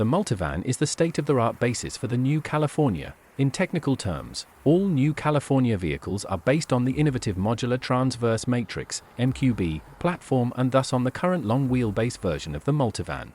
The Multivan is the state-of-the-art basis for the new California. In technical terms, all new California vehicles are based on the innovative modular transverse matrix (MQB) platform and thus on the current long wheelbase version of the Multivan.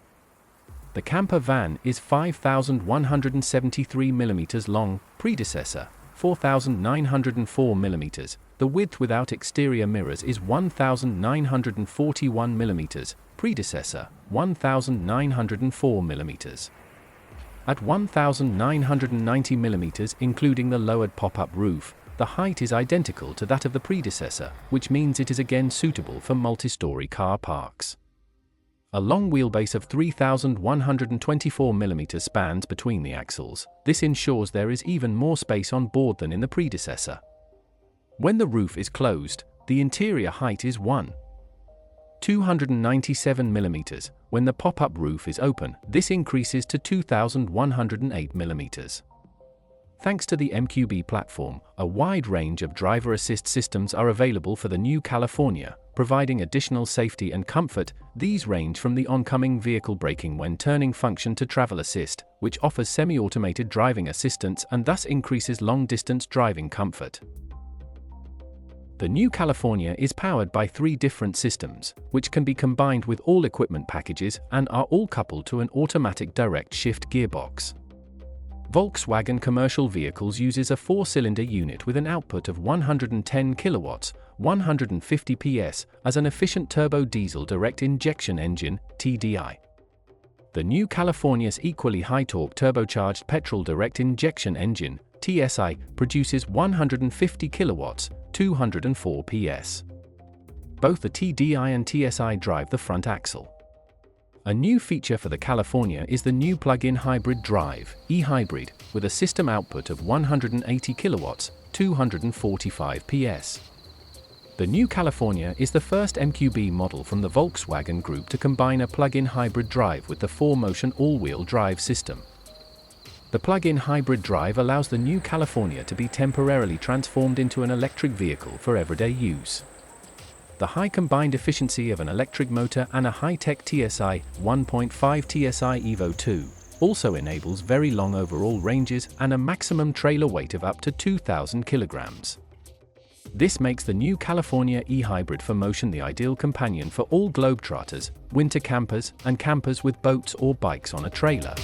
The camper van is 5,173 mm long, predecessor, 4,904 mm. The width without exterior mirrors is 1,941 mm, predecessor, 1,904 mm. At 1,990 mm including the lowered pop-up roof, the height is identical to that of the predecessor, which means it is again suitable for multi-story car parks. A long wheelbase of 3,124 mm spans between the axles. This ensures there is even more space on board than in the predecessor. When the roof is closed, the interior height is 297 mm. When the pop-up roof is open, this increases to 2,108 mm. Thanks to the MQB platform, a wide range of driver assist systems are available for the new California, providing additional safety and comfort. These range from the oncoming vehicle braking when turning function to travel assist, which offers semi-automated driving assistance and thus increases long-distance driving comfort. The new California is powered by 3 different systems, which can be combined with all equipment packages and are all coupled to an automatic direct shift gearbox. Volkswagen Commercial Vehicles uses a 4-cylinder unit with an output of 110 kilowatts, 150 PS, as an efficient turbo diesel direct injection engine, TDI. The new California's equally high-torque turbocharged petrol direct injection engine, TSI, produces 150 kilowatts, 204 PS. Both the TDI and TSI drive the front axle. A new feature for the California is the new plug-in hybrid drive, e-hybrid, with a system output of 180 kilowatts, 245 PS. The new California is the first MQB model from the Volkswagen Group to combine a plug-in hybrid drive with the 4-motion all-wheel drive system. The plug-in hybrid drive allows the new California to be temporarily transformed into an electric vehicle for everyday use. The high combined efficiency of an electric motor and a high-tech TSI 1.5 TSI Evo 2 also enables very long overall ranges and a maximum trailer weight of up to 2,000 kilograms. This makes the new California e-hybrid for motion the ideal companion for all globetrotters, winter campers, and campers with boats or bikes on a trailer.